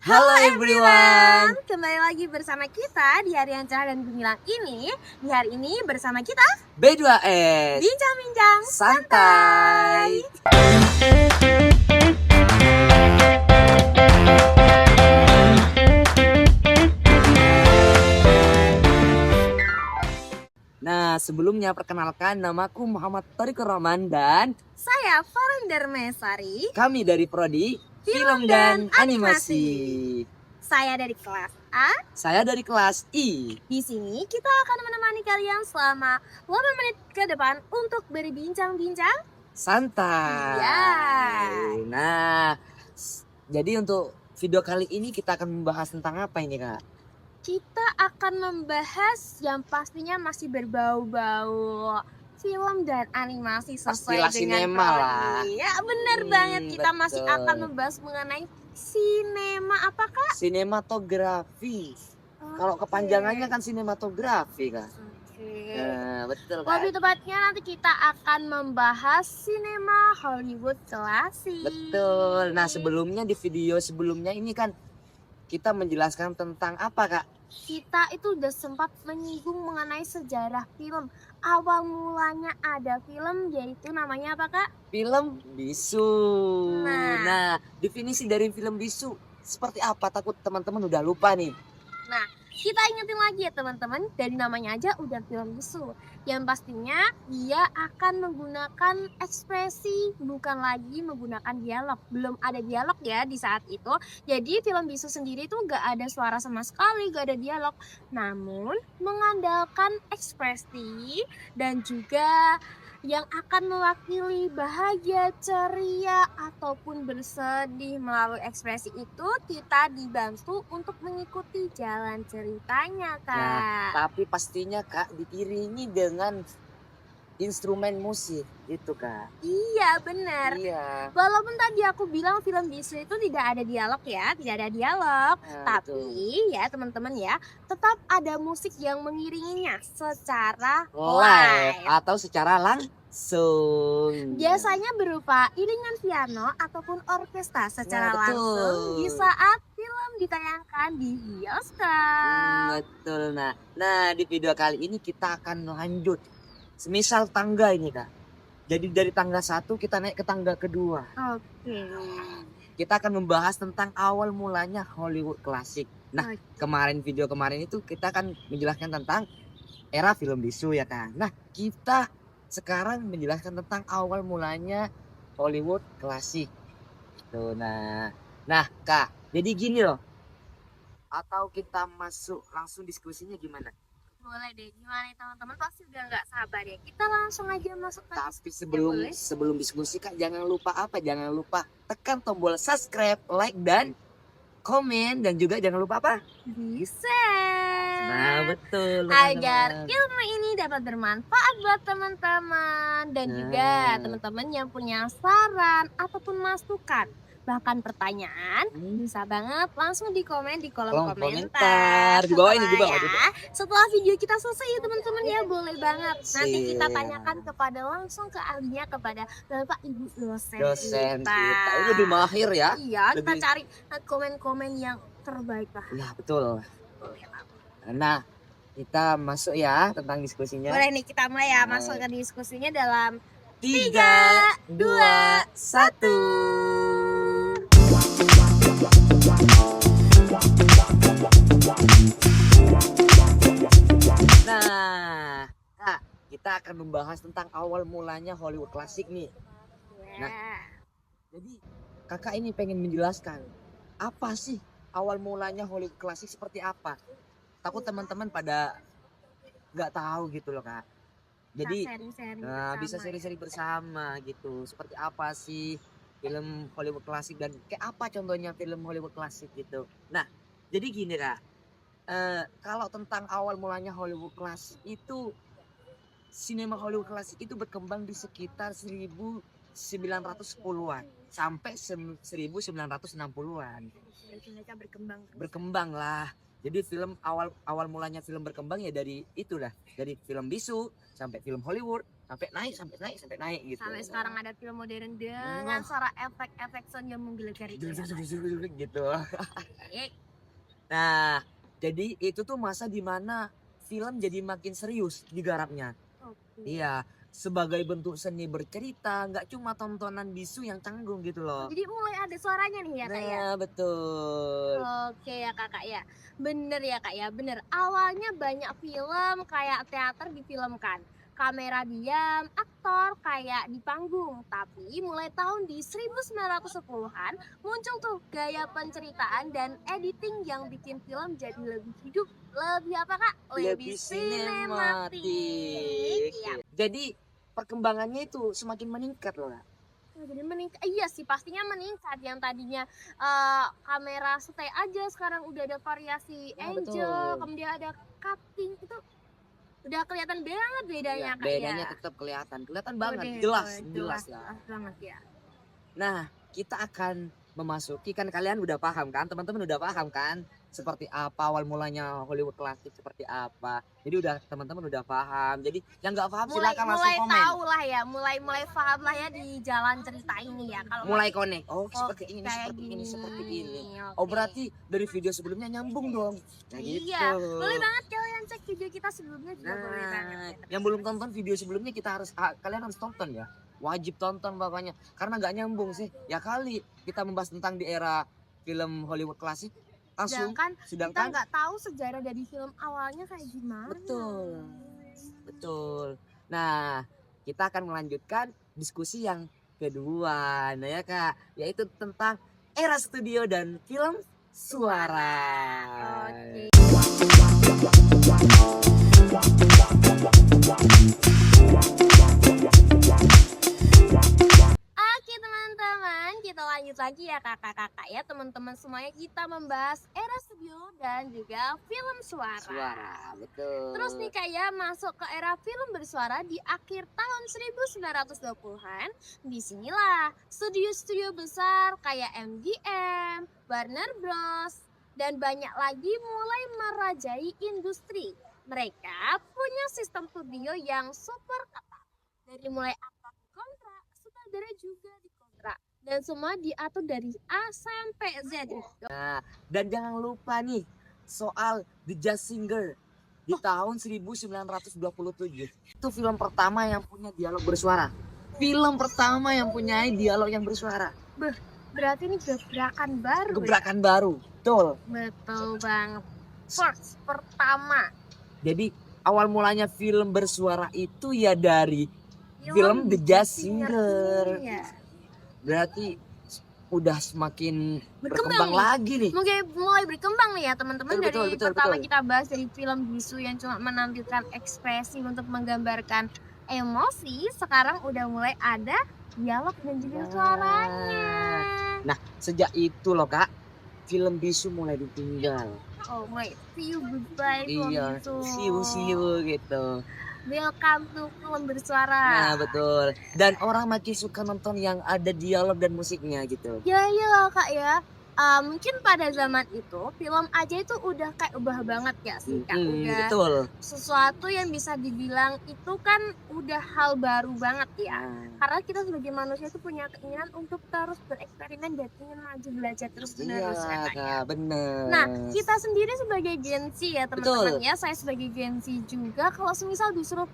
Halo everyone, kembali lagi bersama kita di hari yang cerah dan gemilang ini. Di hari ini bersama kita B2S Bincang-bincang Santai. Nah, sebelumnya perkenalkan, namaku Muhammad Thariqur Rahman dan Saya Farender Mesari, kami dari Prodi Film dan Animasi. saya dari kelas A. Saya dari kelas I. Di sini kita akan menemani kalian selama 8 menit ke depan untuk berbincang-bincang Santai. Iya. Nah, jadi untuk video kali ini kita akan membahas tentang apa ini, Kak? Kita akan membahas yang pastinya masih berbau-bau film dan animasi sesuai Pastilah dengan sinema prodi. lah. Ya benar banget, kita masih betul. akan membahas mengenai sinema. Apakah? Sinematografi. Kalau kepanjangannya kan sinematografi, Kak. Nah, betul kan? Lebih tepatnya nanti kita akan membahas sinema Hollywood klasik. Betul. Nah, sebelumnya di video sebelumnya ini kan kita menjelaskan tentang apa, Kak? Kita itu udah sempat menyinggung mengenai sejarah film. Awal mulanya ada film yaitu namanya apa, Kak? Film bisu. Nah, definisi dari film bisu seperti apa? Takut teman-teman udah lupa nih. Nah, kita ingetin lagi ya teman-teman, dari namanya aja udah film bisu. Yang pastinya dia akan menggunakan ekspresi, bukan lagi menggunakan dialog. Belum ada dialog ya di saat itu. Jadi film bisu sendiri tuh gak ada suara sama sekali, gak ada dialog. Namun mengandalkan ekspresi dan juga yang akan mewakili bahagia, ceria, ataupun bersedih. Melalui ekspresi itu kita dibantu untuk mengikuti jalan ceritanya, Kak. Nah, tapi pastinya, Kak, diiringi dengan instrumen musik itu, Kak. Iya benar. Iya. Walaupun tadi aku bilang film bisu itu tidak ada dialog ya, tidak ada dialog, tapi ya teman-teman ya, tetap ada musik yang mengiringinya secara live atau secara langsung. Biasanya berupa iringan piano ataupun orkestra secara langsung di saat film ditayangkan di bioskop. Betul. Nah, di video kali ini kita akan lanjut. Semisal tangga ini, Kak. Jadi dari tangga 1 kita naik ke tangga kedua. Oke. Kita akan membahas tentang awal mulanya Hollywood klasik. Nah, video kemarin itu kita akan menjelaskan tentang era film bisu ya, Kak. Nah, kita sekarang menjelaskan tentang awal mulanya Hollywood klasik. Tuh, nah, Kak, jadi gini loh. Atau kita masuk langsung diskusinya gimana? Boleh deh, gimana teman-teman, pasti udah nggak sabar ya. Kita langsung aja masuk ke Tapi sebelum diskusi, Kak, jangan lupa tekan tombol subscribe, like dan komen, dan juga jangan lupa apa? Bisa. Nah, betul. Agar ilmu ini dapat bermanfaat buat teman-teman dan juga teman-teman yang punya saran ataupun masukan, bahkan pertanyaan, bisa banget langsung di komen di kolom komentar di bawah ini, di bawah ya. Setelah video kita selesai ya teman-teman ya, boleh banget nanti kita tanyakan langsung ke ahlinya, kepada Bapak Ibu dosen kita. Ini lebih mahir ya. Iya, kita cari komen-komen yang terbaik lah. Ya, betul. Nah, kita masuk ya tentang diskusinya. Boleh nih, kita mulai ya masuk ke diskusinya dalam 3, 2, 1. Nah, Kak, kita akan membahas tentang awal mulanya Hollywood klasik nih. Nah, jadi Kakak ini pengen menjelaskan apa sih awal mulanya Hollywood klasik seperti apa? Takut teman-teman pada nggak tahu gitu loh, Kak. Jadi bisa seri-seri bersama gitu. Seperti apa sih film Hollywood klasik dan kayak apa contohnya film Hollywood klasik gitu. Nah, jadi gini, Kak. Kalau tentang awal mulanya Hollywood klasik itu, sinema Hollywood klasik itu berkembang di sekitar 1910-an sampai 1960-an. Mereka berkembang lah. Jadi awal mulanya film berkembang ya dari itulah, dari film bisu sampai film Hollywood sampai naik gitu. Sampai sekarang ada film modern dengan suara efek-efek sound yang menggelegar itu. Gitu. Eh, Nah, jadi itu tuh masa dimana film jadi makin serius digarapnya. Oke. Iya, sebagai bentuk seni bercerita, nggak cuma tontonan bisu yang canggung gitu loh. Jadi mulai ada suaranya nih ya kak ya. Nah, betul. Oke ya kakak ya, bener ya kak ya, bener. Awalnya banyak film kayak teater difilmkan, kamera diam, aktor kayak di panggung. Tapi mulai tahun di 1910-an muncul tuh gaya penceritaan dan editing yang bikin film jadi lebih hidup, lebih apa kak? Lebih sinematik. Iya. Jadi perkembangannya itu semakin meningkat loh, Kak. Jadi meningkat, iya sih pastinya meningkat. Yang tadinya kamera stay aja sekarang udah ada variasi Ya, angel, betul. kemudian ada cutting, itu udah kelihatan banget bedanya Iya, kak bedanya ya. tetap kelihatan banget, Udah, jelas jelas lah. banget ya. Nah, kita akan memasuki, kan kalian udah paham kan, teman-teman udah paham kan, seperti apa awal mulanya Hollywood klasik seperti apa. Jadi udah teman-teman udah paham. Jadi yang nggak paham silakan langsung mulai komen. tahu lah ya, mulai paham lah ya di jalan cerita ini ya. Kalau Mulai connect. Oh, masih- seperti ini, kayak seperti ini, seperti ini. Oke. Oh, berarti dari video sebelumnya nyambung dong. Nah, Iya, gitu. boleh banget kalian cek video kita sebelumnya juga boleh banget. Nah, Ya. yang belum tonton video sebelumnya kalian harus tonton ya. Wajib tonton pokoknya. Karena nggak nyambung sih. Ya kali kita membahas tentang di era film Hollywood klasik langsung. Sedangkan kita Sedangkan nggak tahu sejarah dari film awalnya kayak gimana. betul. Nah, kita akan melanjutkan diskusi yang kedua, nah ya Kak, yaitu tentang era studio dan film suara. Oke. Oke teman-teman, kita lanjut lagi ya kakak-kakak ya, teman-teman semuanya, kita membahas era studio dan juga film suara. Suara, betul. Terus nih kayak masuk ke era film bersuara di akhir tahun 1920-an. Disinilah studio-studio besar kayak MGM, Warner Bros, dan banyak lagi mulai merajai industri. Mereka punya sistem studio yang super ketat. Dari mulai aktor kontrak, sutradara juga dikontrak. Dan semua diatur dari A sampai Z. Nah, dan jangan lupa nih soal The Jazz Singer di tahun 1927. Itu film pertama yang punya dialog bersuara. Film pertama yang punya dialog yang bersuara. Berarti ini gebrakan baru. Gebrakan baru. Betul. Betul banget. First, pertama. Jadi awal mulanya film bersuara itu ya dari film The Jazz Singer. Iya. Berarti udah semakin Berkembang berkembang nih. lagi nih. Mungkin mulai berkembang nih ya teman-teman. Betul, Dari betul, pertama betul. kita bahas dari film bisu yang cuma menampilkan ekspresi untuk menggambarkan emosi. Sekarang udah mulai ada dialog dan juga suaranya. Nah, sejak itu loh Kak, film bisu mulai ditinggal. Oh my, see you goodbye film Iya, bisu. see you gitu. Welcome to film bersuara. Nah, betul. Dan orang makin suka nonton yang ada dialog dan musiknya gitu. Ya iya kak ya. Mungkin pada zaman itu film aja itu udah kayak ubah banget ya sih kak. Udah Betul. sesuatu yang bisa dibilang itu kan udah hal baru banget ya. Nah, Karena kita sebagai manusia itu punya keinginan untuk terus bereksperimen dan ingin maju belajar terus menerus ya iya kak. Kak, bener. Nah, kita sendiri sebagai Gen Z ya teman-teman Betul. ya, saya sebagai Gen Z juga, kalau semisal disuruh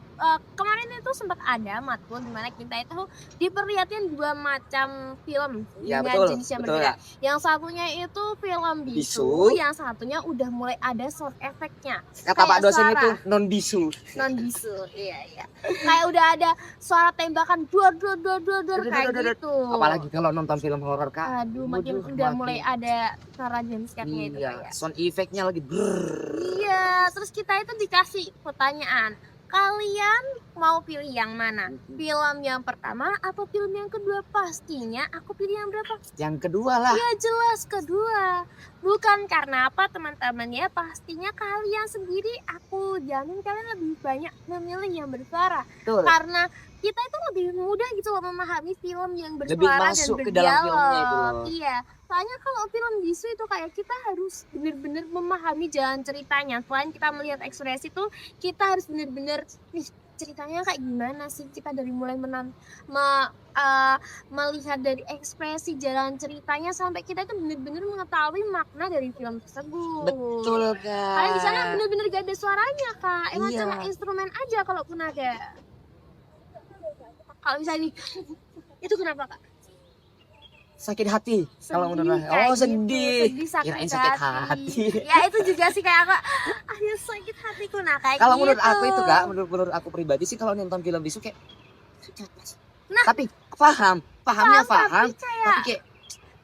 kemarin itu sempat ada matkul dimana kita itu diperlihatkan dua macam film Iya, dengan betul. jenis yang Betul, berbeda. Kak. Yang satunya itu film bisu, Bisu. yang satunya udah mulai ada sound effect-nya, Kata kayak Pak dosen suara. itu non bisu. non bisu. Iya. Kayak udah ada suara tembakan dor kayak Dor. gitu. Apalagi kalau nonton film horor Kak. Aduh, makin Waduh, udah makin- mulai ada suara jumpscare-nya itu Iya, kayak. sound effect-nya lagi brrrr. Iya, terus kita itu dikasih pertanyaan. Kalian mau pilih yang mana? Film yang pertama atau film yang kedua? Pastinya aku pilih yang berapa? Yang kedua lah. Ya jelas kedua. Bukan karena apa teman-teman ya, pastinya kalian sendiri, aku jamin kalian lebih banyak memilih yang bersuara. Betul. Karena kita itu lebih mudah gitu loh memahami film yang Lebih bersuara dan masuk ke dalam filmnya itu berdialog. loh. Iya, soalnya kalau film bisu itu kayak kita harus bener-bener memahami jalan ceritanya. Selain kita melihat ekspresi tuh, kita harus bener-bener nih ceritanya kayak gimana sih, kita dari mulai melihat dari ekspresi jalan ceritanya sampai kita itu bener-bener mengetahui makna dari film tersebut. Betul Kalian di sana kak. bener-bener gak ada suaranya kak, emang Iya. cuma instrumen aja kalaupun ada. Kalau misalnya itu kenapa kak? Sakit hati kalau Sedih menurut kayak oh sedih. sedih, sakit Kirain sakit hati. Ya itu juga sih kayak aku, aduh sakit hatiku, nah kayak Kalau gitu. menurut aku itu kak, menurut aku pribadi sih kalau nonton film bisu kayak Nah. tapi pahamnya paham, tapi kayak tapi kayak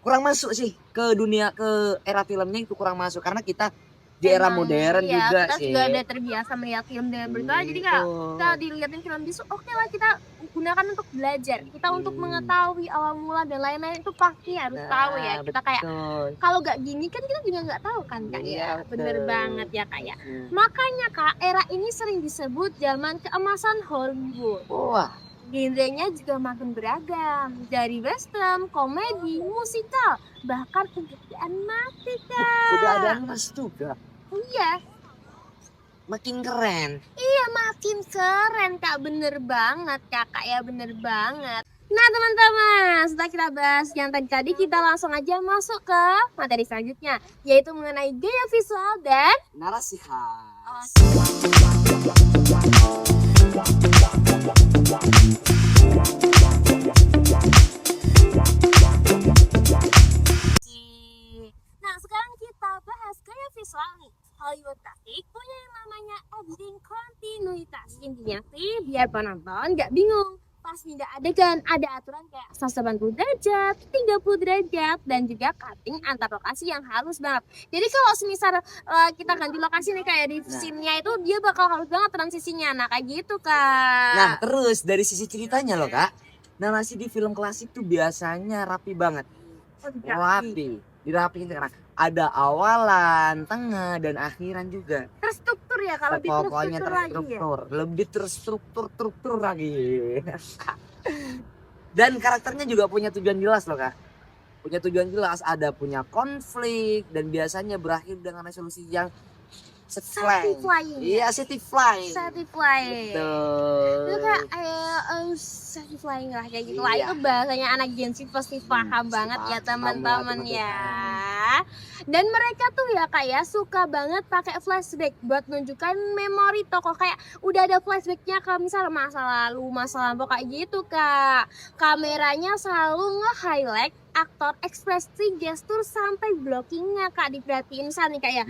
kurang masuk sih ke dunia, ke era filmnya itu kurang masuk karena kita di era emang, modern iya, juga kita sih. juga udah terbiasa melihat film dengan bersuara, jadi kayak Gitu. kita dilihatin film bisu, oke lah kita gunakan untuk belajar, kita untuk mengetahui awal mula dan lain-lain itu pasti harus tahu ya. Kita kayak betul. kalau gak gini kan kita juga nggak tahu kan kak Iya, ya, bener betul. banget ya kak ya. Makanya kak, era ini sering disebut zaman keemasan Hollywood. Wah, Genrenya juga makin beragam, dari western, komedi, musikal, bahkan untuk animasi kak. udah ada animasi juga. Iya, Makin keren. makin keren kak, bener banget kakak ya, bener banget. Nah teman-teman, setelah kita bahas yang tadi kita langsung aja masuk ke materi selanjutnya, yaitu mengenai gaya visual dan Narasi khas. Nah sekarang kita bahas gaya visual nih. Hollywood klasik punya yang namanya editing kontinuitas. Intinya sih biar penonton gak bingung. Pas pindah adegan ada aturan kayak 180 derajat, 30 derajat, dan juga cutting antar lokasi yang halus banget. Jadi kalau semisal kita ganti lokasi nih kayak di scene-nya itu dia bakal halus banget transisinya. Nah kayak gitu kak. Nah, terus dari sisi ceritanya loh kak, narasi di film klasik tuh biasanya rapi banget. Rapi, dirapiin karena ada awalan, tengah, dan akhiran juga. Terstruktur ya, kalau lebih Pokoknya terstruktur lagi ya. terstruktur, lebih terstruktur lagi. Dan karakternya juga punya tujuan jelas loh kak. Punya tujuan jelas, ada punya konflik dan biasanya berakhir dengan resolusi yang Satisfying. Iya, satisfying. Satisfying. Betul. Itu kayak satisfying lah kayak gitu lah. Iya. Itu bahasanya anak Gen Z pasti paham pasti banget ya paham teman-teman banget, ya. Dan mereka tuh ya kayak suka banget pakai flashback buat nunjukkan memori tokoh, kayak udah ada flashbacknya ke misal masa lalu kayak gitu kak. Kameranya selalu nge-highlight aktor, ekspresi, gestur sampai blockingnya kak, diperhatiin misalnya nih kayak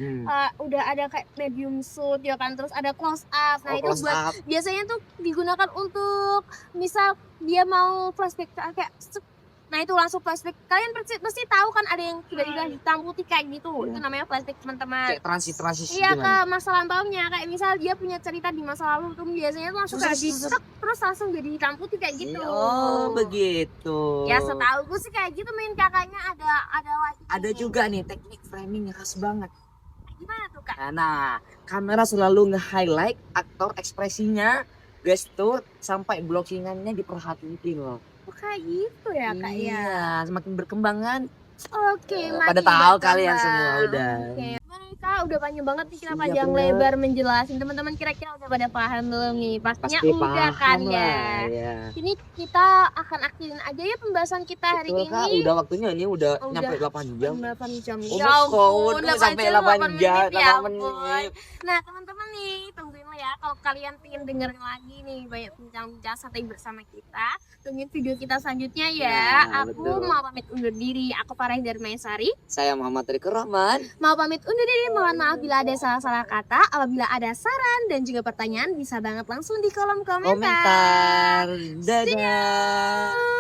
udah ada kayak medium shoot ya kan, terus ada close up. Nah itu Close buat up. biasanya tuh digunakan untuk misal dia mau flashback kayak nah itu langsung flashback. Kalian pasti tahu kan ada yang tiba-tiba hitam putih kayak gitu. Itu namanya flashback teman-teman. Kayak transisi Iya gimana? ke masa lampaunya, kayak misal dia punya cerita di masa lalu tuh biasanya tuh langsung kayak terus langsung jadi hitam putih kayak gitu. Oh begitu. Ya setahu gue sih kayak gitu, main kakaknya ada lagi. Ada juga nih teknik framing yang khas banget. Gimana tuh kak? Nah, kamera selalu nge-highlight aktor, ekspresinya, gestur, sampai blockingannya diperhatiin loh. Oh, kayak gitu ya kak ya. Iya, semakin berkembang kan. Oke, Pada makin tahu berkembang. kalian semua udah. Oke. Gimana nih, kak, udah panjang banget nih kita Iya, panjang bener. lebar menjelasin. Teman-teman kira-kira udah pada paham belum nih? Pastinya Pasti udah paham kan lah, ya. ya. Ini kita akan akhirin aja ya pembahasan kita hari Betul, Kak. ini. Udah waktunya ini udah Udah. nyampe 8 jam. 8 jam. Oh, Ya kok ampun, udah 8 sampai jam, 8 8 jam, menit, ya 8 ampun. menit. Nah teman-teman nih tungguin lah ya, kalau kalian pengen dengerin lagi nih banyak bincang-bincang santai bersama kita, tungguin video kita selanjutnya ya. Nah, Aku betul. mau pamit undur diri. Aku Farah Darmaesari Saya Muhammad Riko Rahman. mau pamit undur diri. Mohon maaf bila ada salah-salah kata. Apabila ada saran dan juga pertanyaan bisa banget langsung di kolom komentar. Komentar. Dadah.